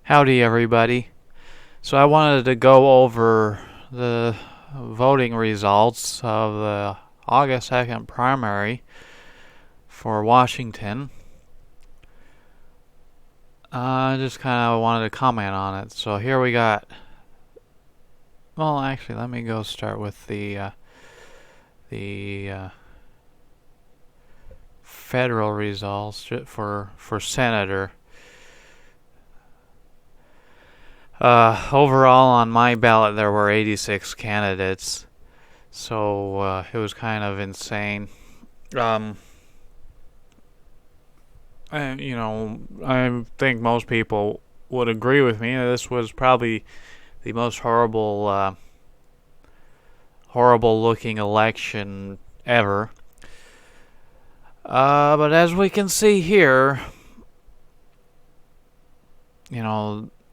Howdy, everybody. So I wanted to go over the voting results of the August 2nd primary for Washington. I just kind of wanted to comment on it. So here we got. Well, actually, let me go start with the federal results for senator. Overall, on my ballot, there were 86 candidates, so it was kind of insane. And I think most people would agree with me. This was probably the most horrible-looking election ever. But as we can see here,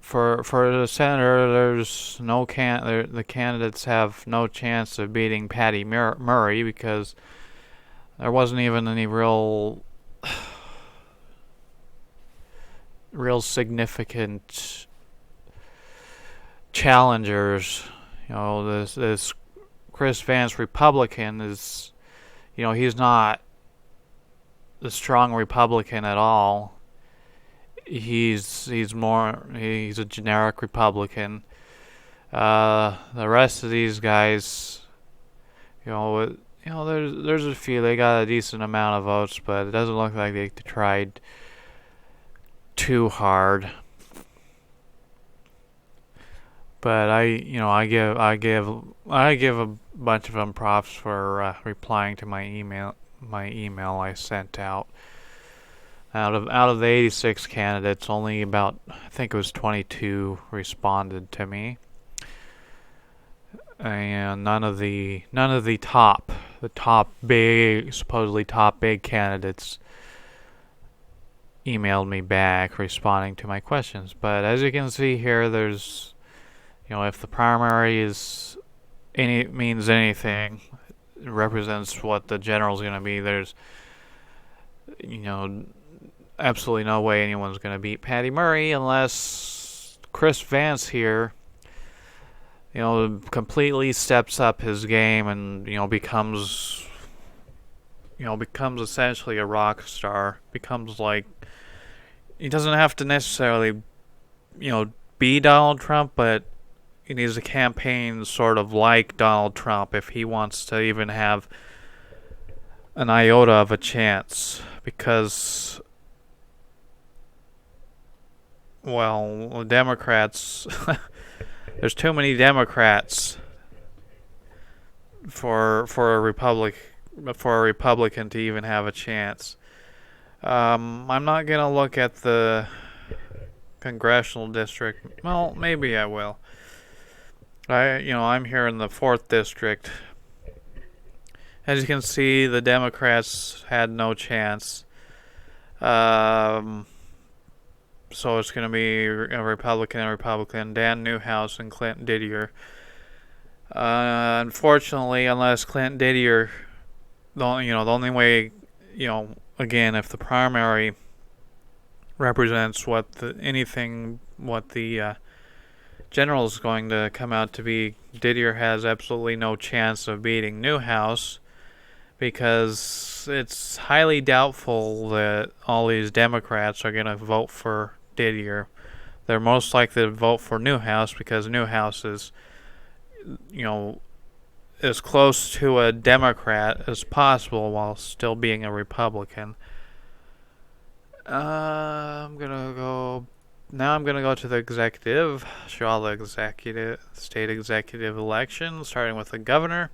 For the senator, there's no the candidates have no chance of beating Patty Murray because there wasn't even any real significant challengers. This Chris Vance Republican is, he's not the strong Republican at all. He's a generic Republican. The rest of these guys, there's a few. They got a decent amount of votes, but it doesn't look like they tried too hard. But I give a bunch of them props for replying to my email I sent out. Out of the 86 candidates, only about, I think it was 22 responded to me, and none of the supposedly top big candidates emailed me back responding to my questions. But as you can see here, there's, if the primary means anything, it represents what the general's going to be. There's, absolutely no way anyone's going to beat Patty Murray unless Chris Vance here, completely steps up his game and, becomes essentially a rock star. Becomes like, he doesn't have to necessarily, be Donald Trump, but he needs to campaign sort of like Donald Trump if he wants to even have an iota of a chance. Because, well, the Democrats, there's too many Democrats for a Republican to even have a chance. I'm not gonna look at the congressional district. Well, maybe I will. I'm here in the 4th district. As you can see, the Democrats had no chance. So it's going to be a Republican, Dan Newhouse and Clinton Didier. Unfortunately, unless Clinton Didier, the only way, again, if the primary represents what the general is going to come out to be, Didier has absolutely no chance of beating Newhouse, because it's highly doubtful that all these Democrats are going to vote for Didier. They're most likely to vote for Newhouse because Newhouse is, as close to a Democrat as possible while still being a Republican. I'm gonna go to the executive. Show all the state executive elections, starting with the governor.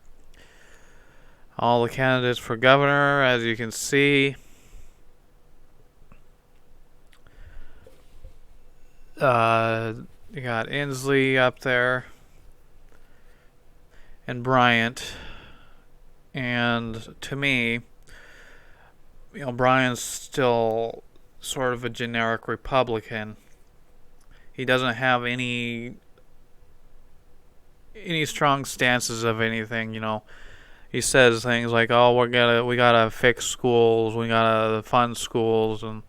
All the candidates for governor, as you can see, you got Inslee up there and Bryant. And to me, Bryant's still sort of a generic Republican. He doesn't have any strong stances of anything, He says things like, "Oh, we gotta fix schools, we gotta fund schools," and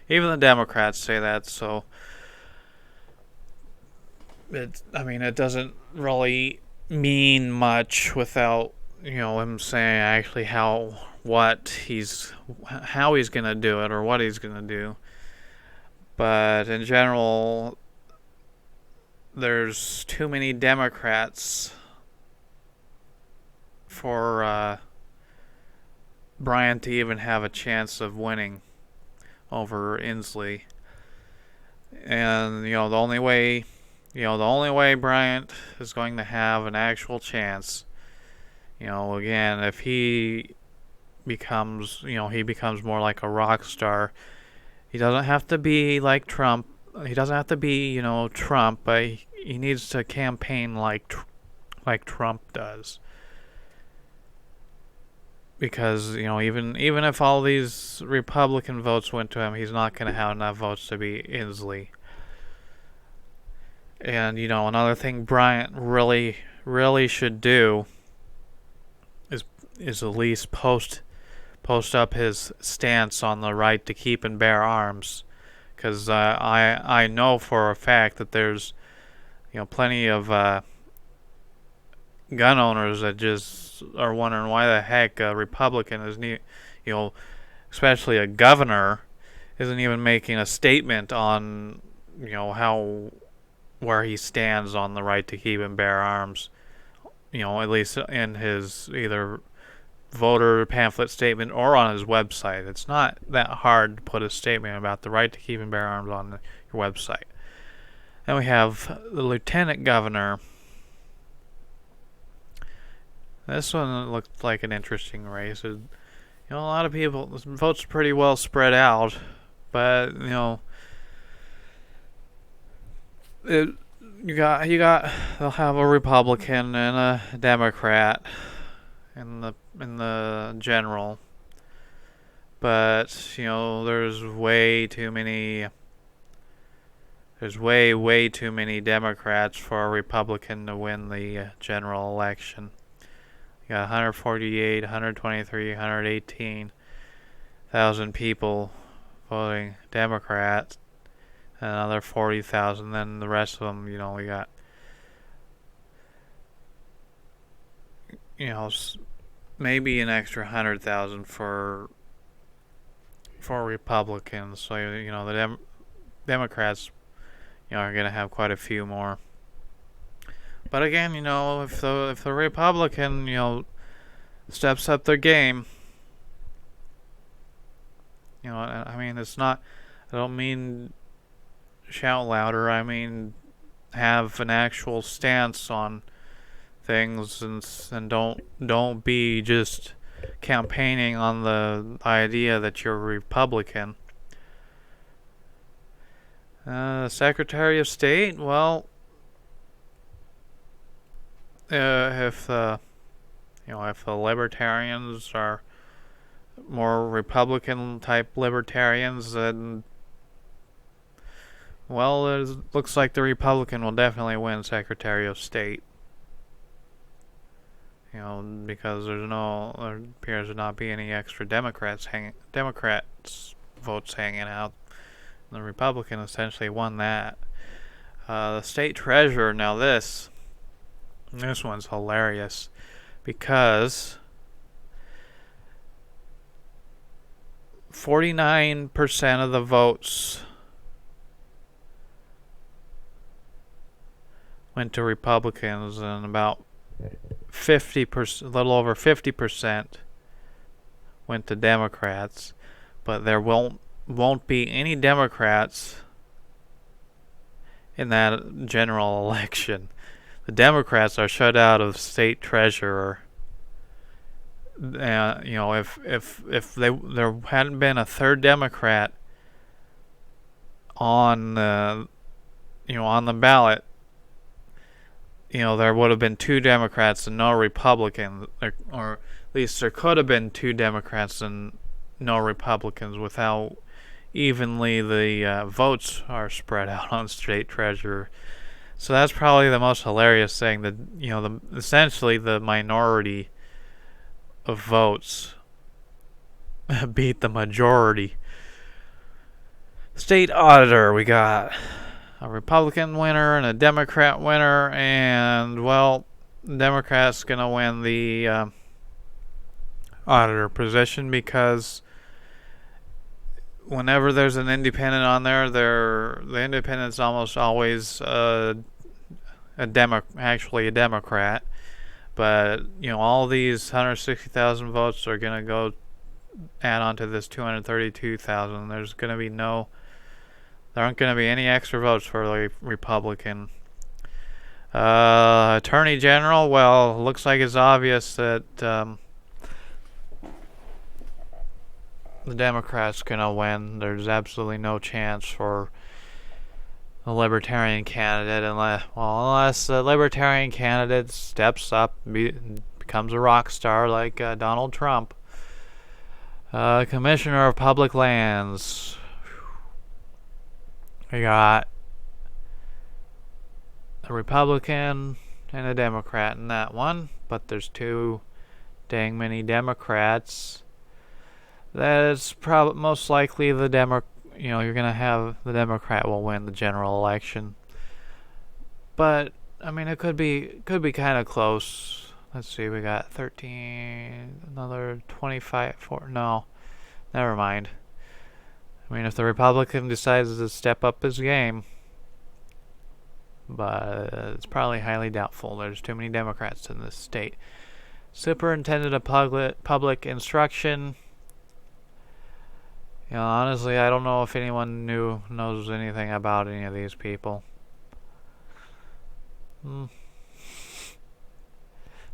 even the Democrats say that. So it doesn't really mean much without him saying actually how he's gonna do it or what he's gonna do. But in general, there's too many Democrats for Bryant to even have a chance of winning over Inslee. And the only way Bryant is going to have an actual chance, again, if he becomes more like a rock star. He doesn't have to be like Trump. He doesn't have to be, Trump, but he needs to campaign like Trump does. Because, even if all these Republican votes went to him, he's not going to have enough votes to be Inslee. And, another thing Bryant really, really should do is at least post up his stance on the right to keep and bear arms, because I know for a fact that there's plenty of gun owners that just are wondering why the heck a Republican is especially a governor isn't even making a statement on where he stands on the right to keep and bear arms, at least in his either voter pamphlet statement or on his website. It's not that hard to put a statement about the right to keep and bear arms on your website. Then we have the lieutenant governor. This one looked like an interesting race. A lot of people, the votes are pretty well spread out, but they'll have a Republican and a Democrat in the general, but there's way too many Democrats for a Republican to win the general election. You got 148, 123, 118,000 people voting Democrat, and another 40,000. Then the rest of them, we got maybe an extra 100,000 for Republicans. So the Democrats are going to have quite a few more. But again, if the Republican steps up their game, it's not. I don't mean shout louder. I mean have an actual stance on things, and don't be just campaigning on the idea that you're a Republican. Secretary of State, well, if the libertarians are more Republican type libertarians, then well, it looks like the Republican will definitely win Secretary of State. Because there appears to not be any extra Democrats votes hanging out. The Republican essentially won that. The state treasurer, now this one's hilarious, because 49% of the votes went to Republicans, and about 50%, a little over 50%, went to Democrats. But there won't be any Democrats in that general election. The Democrats are shut out of state treasurer. If there hadn't been a third Democrat on the ballot, there would have been two Democrats and no Republicans, or at least there could have been two Democrats and no Republicans, with how evenly the votes are spread out on state treasurer. So that's probably the most hilarious thing, that essentially the minority of votes beat the majority. State auditor, we got a Republican winner and a Democrat winner, and well, the Democrats gonna win the auditor position because whenever there's an independent on there, the independent's almost always actually a Democrat. But all these 160,000 votes are gonna go add on to this 232,000. There aren't gonna be any extra votes for the Republican. Attorney General, well, looks like it's obvious that the Democrats gonna win. There's absolutely no chance for the Libertarian candidate unless the Libertarian candidate steps up, becomes a rock star like Donald Trump. Commissioner of Public Lands. We got a Republican and a Democrat in that one, but there's too dang many Democrats. That is probably most likely you're gonna have the Democrat will win the general election. But I mean, it could be kind of close. Let's see, we got 13, another 25, no, never mind. I mean, if the Republican decides to step up his game, but it's probably highly doubtful. There's too many Democrats in this state. Superintendent of Public Instruction. Honestly, I don't know if anyone knows anything about any of these people.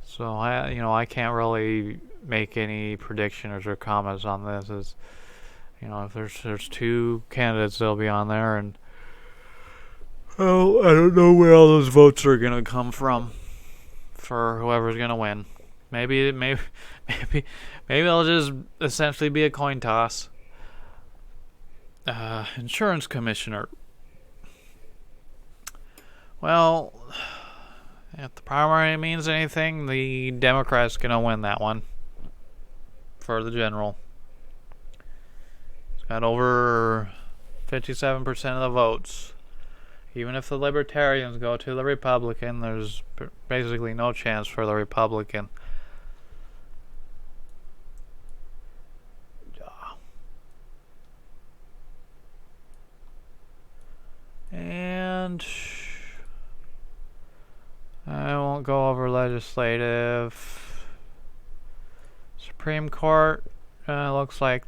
So I can't really make any predictions or comments on this. If there's two candidates that'll be on there, and I don't know where all those votes are gonna come from for whoever's gonna win. Maybe it'll just essentially be a coin toss. Insurance commissioner. Well, if the primary means anything, the Democrats gonna win that one for the general. It's got over 57% of the votes. Even if the Libertarians go to the Republican, there's basically no chance for the Republican. And I won't go over legislative. Supreme Court, looks like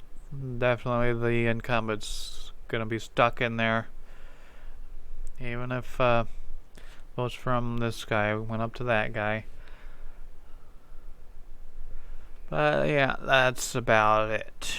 definitely the incumbent's gonna be stuck in there. Even if votes from this guy went up to that guy. But yeah, that's about it.